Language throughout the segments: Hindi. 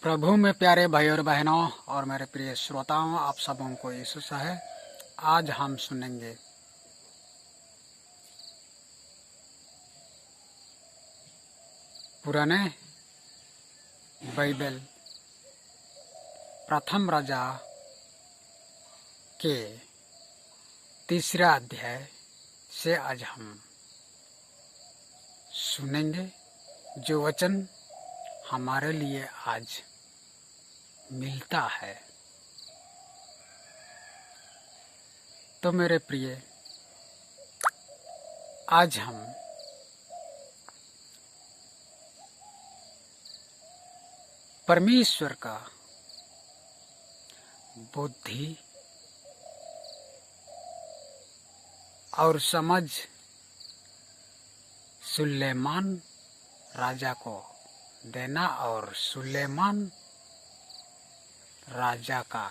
प्रभु में प्यारे भाई और बहनों और मेरे प्रिय श्रोताओं, आप सबों को यीशु है। आज हम सुनेंगे पुराने बाइबल प्रथम राजा के 3रा अध्याय से आज हम सुनेंगे जो वचन हमारे लिए आज मिलता है। तो मेरे प्रिय, आज हम परमेश्वर का बुद्धि और समझ सुलेमान राजा को देना और सुलेमान राजा का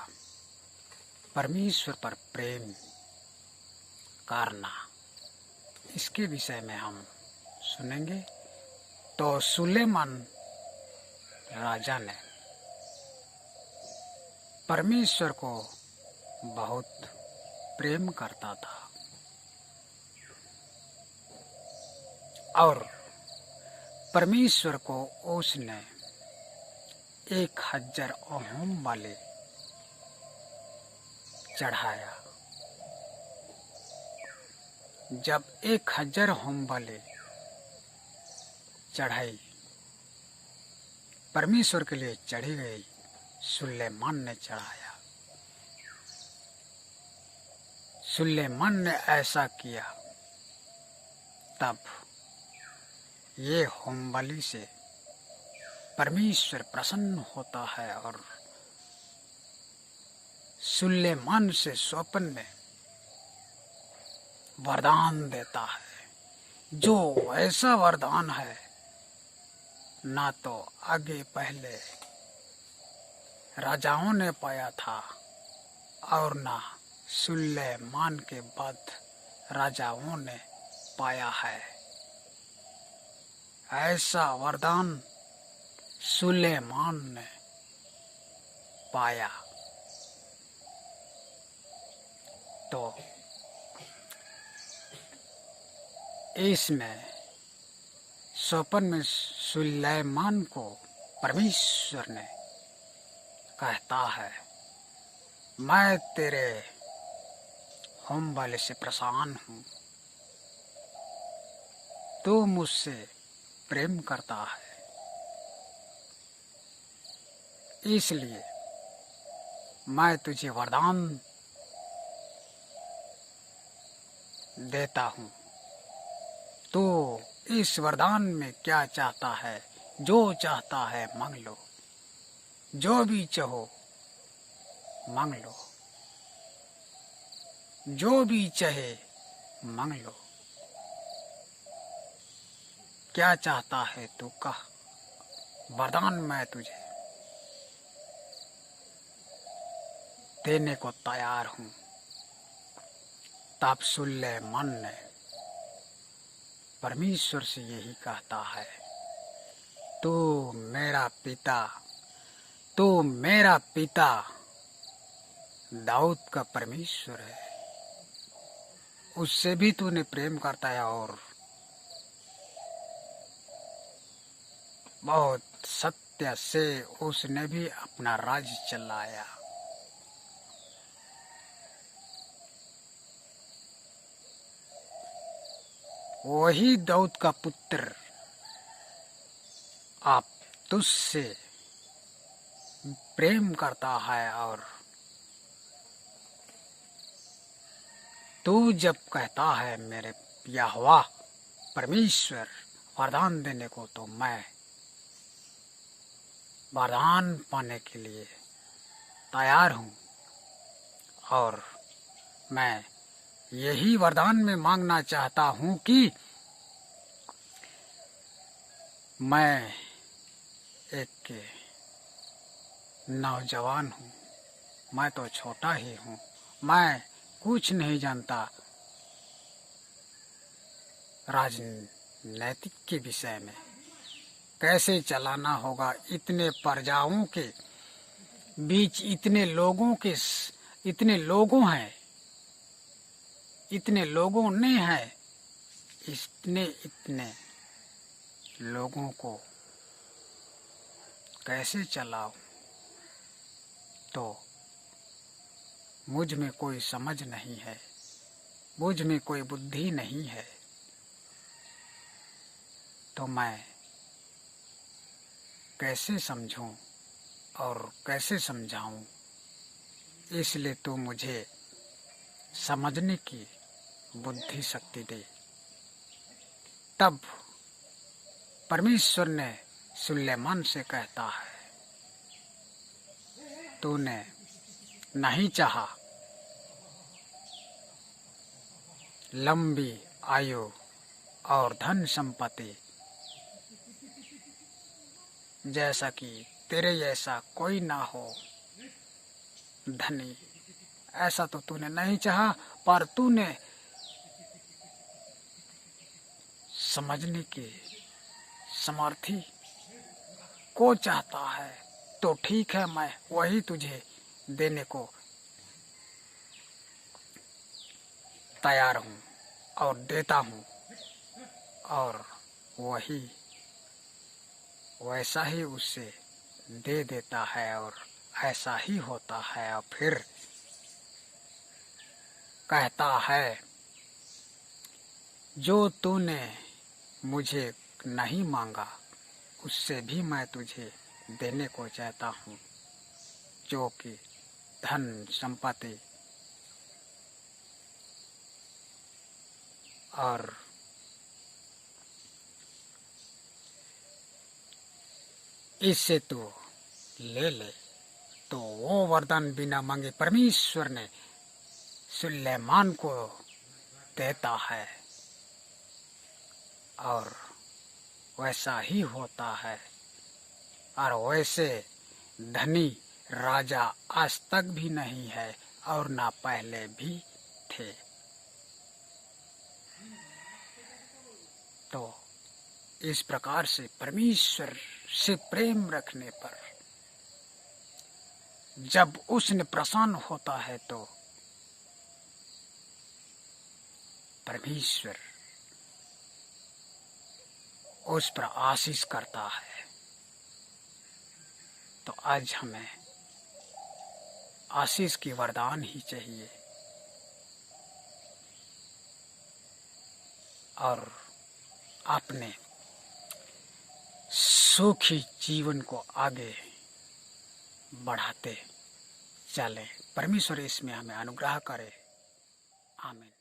परमेश्वर पर प्रेम करना, इसके विषय में हम सुनेंगे। तो सुलेमान राजा ने परमेश्वर को बहुत प्रेम करता था और परमेश्वर को उसने 1000 ओम वाले चढ़ाया। जब 1000 होम वाले चढ़ाई परमेश्वर के लिए चढ़ी गई, सुलेमान ने चढ़ाया। सुलेमान ने ऐसा किया, तब ये होम बलि से परमेश्वर प्रसन्न होता है और सुलेमान से स्वप्न में वरदान देता है, जो ऐसा वरदान है ना तो आगे पहले राजाओं ने पाया था और ना सुलेमान के बाद राजाओं ने पाया है। ऐसा वरदान सुलेमान ने पाया। तो इसमें स्वप्न में सुलेमान को परमेश्वर ने कहता है, मैं तेरे होम बलि से प्रसन्न हूँ, तू मुझसे प्रेम करता है, इसलिए मैं तुझे वरदान देता हूँ। तो इस वरदान में क्या चाहता है? जो चाहता है मांग लो, जो भी चाहो मांग लो, जो भी चाहे मांग लो। क्या चाहता है तू कह, वरदान मैं तुझे देने को तैयार हूँ। तब सुलेमान ने परमेश्वर से यही कहता है, तू मेरा पिता दाऊद का परमेश्वर है, उससे भी तूने प्रेम करता है और बहुत सत्य से उसने भी अपना राज्य चलाया। वही दाऊद का पुत्र आप तुझसे प्रेम करता है और तू जब कहता है मेरे यहोवा परमेश्वर वरदान देने को, तो मैं वरदान पाने के लिए तैयार हूँ और मैं यही वरदान में मांगना चाहता हूँ कि मैं एक नौजवान हूँ, मैं तो छोटा ही हूँ, मैं कुछ नहीं जानता राजनीतिक के विषय में, कैसे चलाना होगा। इतने प्रजाओं के बीच इतने लोगों हैं, इतने लोगों ने हैं, इतने लोगों को कैसे चलाऊं। तो मुझ में कोई समझ नहीं है, मुझ में कोई बुद्धि नहीं है, तो मैं कैसे समझूं और कैसे समझाऊं। इसलिए तू मुझे समझने की बुद्धि शक्ति दे। तब परमेश्वर ने सुलेमान से कहता है, तूने नहीं चाहा लंबी आयु और धन संपत्ति, जैसा कि तेरे जैसा कोई ना हो धनी, ऐसा तो तूने नहीं चाहा, पर तूने समझने की समर्थी को चाहता है, तो ठीक है, मैं वही तुझे देने को तैयार हूँ और देता हूँ, और वही वैसा ही उससे दे देता है और ऐसा ही होता है। और फिर कहता है, जो तूने मुझे नहीं मांगा उससे भी मैं तुझे देने को चाहता हूँ, जो कि धन संपत्ति और इससे तू ले ले। तो वो वरदान बिना मांगे परमेश्वर ने सुलेमान को देता है, और वैसा ही होता है। और वैसे धनी राजा आज तक भी नहीं है और ना पहले भी थे। तो इस प्रकार से परमेश्वर से प्रेम रखने पर जब उसने प्रसन्न होता है तो परमेश्वर उस पर आशीष करता है। तो आज हमें आशीष की वरदान ही चाहिए, और अपने सुखी जीवन को आगे बढ़ाते चलें। परमेश्वर इसमें हमें अनुग्रह करे। आमीन।